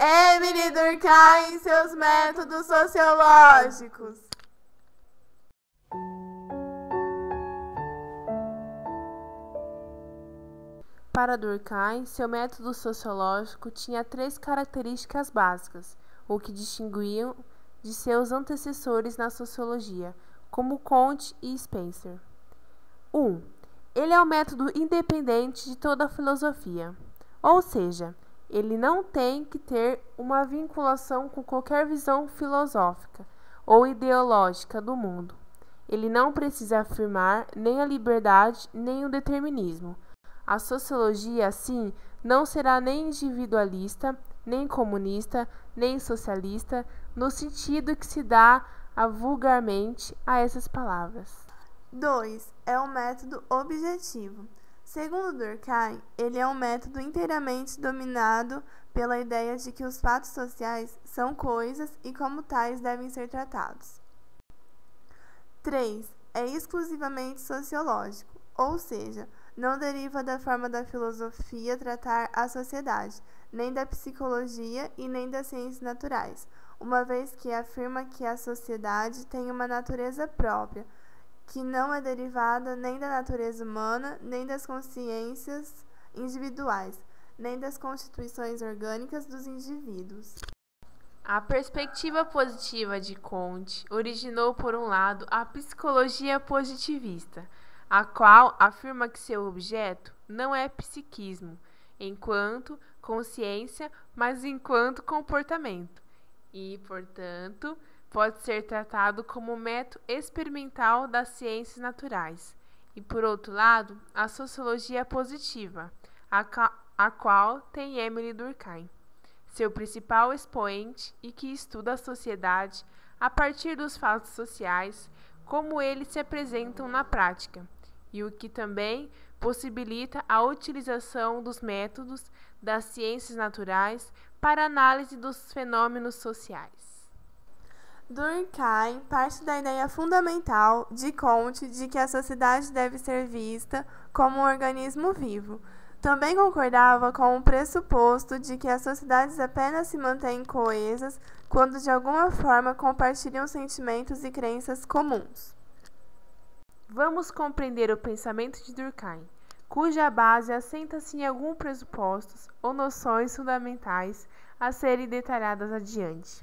Émile Durkheim e seus métodos sociológicos. Para Durkheim, seu método sociológico tinha 3 características básicas, o que distinguiam de seus antecessores na sociologia, como Comte e Spencer. 1. Ele é um método independente de toda a filosofia, ou seja, ele não tem que ter uma vinculação com qualquer visão filosófica ou ideológica do mundo. Ele não precisa afirmar nem a liberdade nem o determinismo. A sociologia, assim, não será nem individualista, nem comunista, nem socialista, no sentido que se dá vulgarmente a essas palavras. 2. É um método objetivo. Segundo Durkheim, ele é um método inteiramente dominado pela ideia de que os fatos sociais são coisas e, como tais, devem ser tratados. 3. É exclusivamente sociológico, ou seja, não deriva da forma da filosofia tratar a sociedade, nem da psicologia e nem das ciências naturais, uma vez que afirma que a sociedade tem uma natureza própria, que não é derivada nem da natureza humana, nem das consciências individuais, nem das constituições orgânicas dos indivíduos. A perspectiva positiva de Comte originou, por um lado, a psicologia positivista, a qual afirma que seu objeto não é psiquismo, enquanto consciência, mas enquanto comportamento, e, portanto, pode ser tratado como método experimental das ciências naturais. E, por outro lado, a sociologia positiva, a qual tem Émile Durkheim, seu principal expoente, e que estuda a sociedade a partir dos fatos sociais, como eles se apresentam na prática, e o que também possibilita a utilização dos métodos das ciências naturais para análise dos fenômenos sociais. Durkheim parte da ideia fundamental de Comte de que a sociedade deve ser vista como um organismo vivo. Também concordava com o pressuposto de que as sociedades apenas se mantêm coesas quando de alguma forma compartilham sentimentos e crenças comuns. Vamos compreender o pensamento de Durkheim, cuja base assenta-se em alguns pressupostos ou noções fundamentais a serem detalhadas adiante.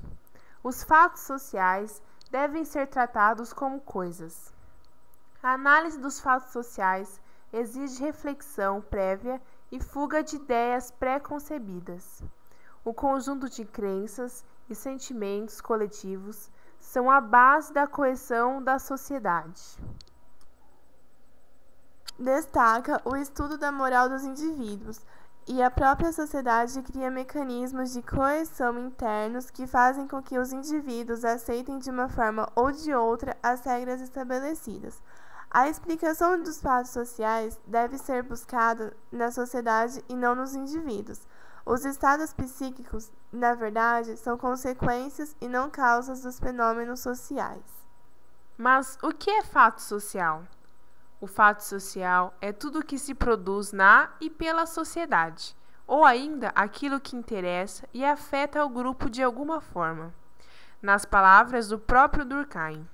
Os fatos sociais devem ser tratados como coisas. A análise dos fatos sociais exige reflexão prévia e fuga de ideias pré-concebidas. O conjunto de crenças e sentimentos coletivos são a base da coesão da sociedade. Destaca o estudo da moral dos indivíduos, e a própria sociedade cria mecanismos de coerção internos que fazem com que os indivíduos aceitem de uma forma ou de outra as regras estabelecidas. A explicação dos fatos sociais deve ser buscada na sociedade e não nos indivíduos. Os estados psíquicos, na verdade, são consequências e não causas dos fenômenos sociais. Mas o que é fato social? O fato social é tudo o que se produz na e pela sociedade, ou ainda aquilo que interessa e afeta o grupo de alguma forma. Nas palavras do próprio Durkheim,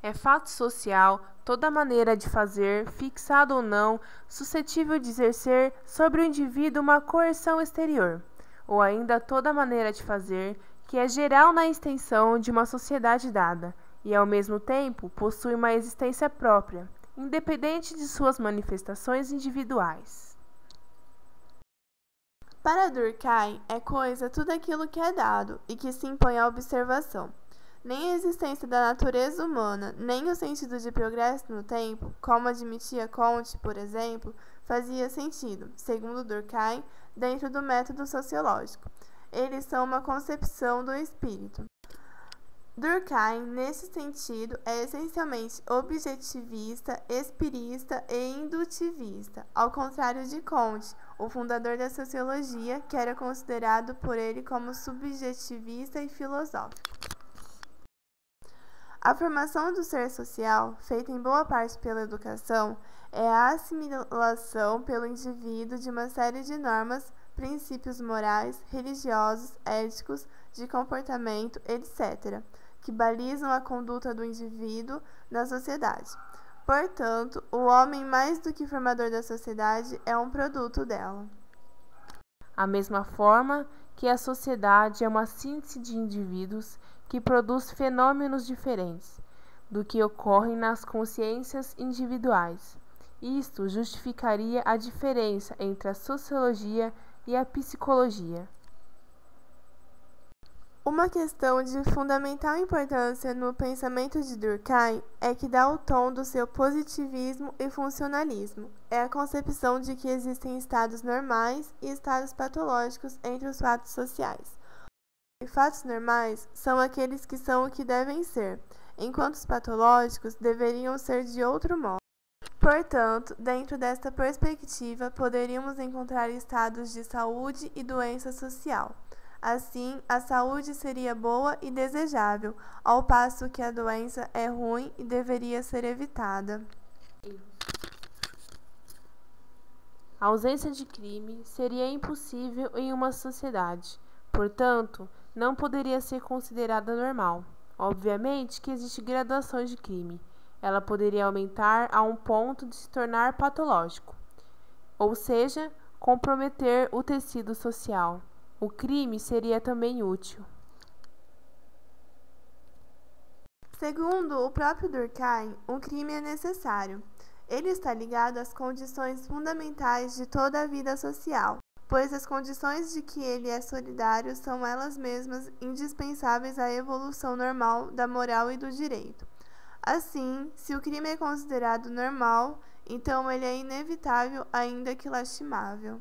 é fato social toda maneira de fazer, fixada ou não, suscetível de exercer sobre o indivíduo uma coerção exterior, ou ainda toda maneira de fazer que é geral na extensão de uma sociedade dada, e ao mesmo tempo possui uma existência própria, independente de suas manifestações individuais. Para Durkheim, é coisa tudo aquilo que é dado e que se impõe à observação. Nem a existência da natureza humana, nem o sentido de progresso no tempo, como admitia Comte, por exemplo, fazia sentido, segundo Durkheim, dentro do método sociológico. Eles são uma concepção do espírito. Durkheim, nesse sentido, é essencialmente objetivista, espirista e indutivista, ao contrário de Comte, o fundador da sociologia, que era considerado por ele como subjetivista e filosófico. A formação do ser social, feita em boa parte pela educação, é a assimilação pelo indivíduo de uma série de normas princípios morais, religiosos, éticos, de comportamento, etc., que balizam a conduta do indivíduo na sociedade. Portanto, o homem, mais do que formador da sociedade, é um produto dela. A mesma forma que a sociedade é uma síntese de indivíduos que produz fenômenos diferentes do que ocorrem nas consciências individuais. Isto justificaria a diferença entre a sociologia e a psicologia. Uma questão de fundamental importância no pensamento de Durkheim é que dá o tom do seu positivismo e funcionalismo. É a concepção de que existem estados normais e estados patológicos entre os fatos sociais. E fatos normais são aqueles que são o que devem ser, enquanto os patológicos deveriam ser de outro modo. Portanto, dentro desta perspectiva, poderíamos encontrar estados de saúde e doença social. Assim, a saúde seria boa e desejável, ao passo que a doença é ruim e deveria ser evitada. A ausência de crime seria impossível em uma sociedade, portanto, não poderia ser considerada normal. Obviamente que existem gradações de crime. Ela poderia aumentar a um ponto de se tornar patológico, ou seja, comprometer o tecido social. O crime seria também útil. Segundo o próprio Durkheim, um crime é necessário. Ele está ligado às condições fundamentais de toda a vida social, pois as condições de que ele é solidário são elas mesmas indispensáveis à evolução normal da moral e do direito. Assim, se o crime é considerado normal, então ele é inevitável, ainda que lastimável.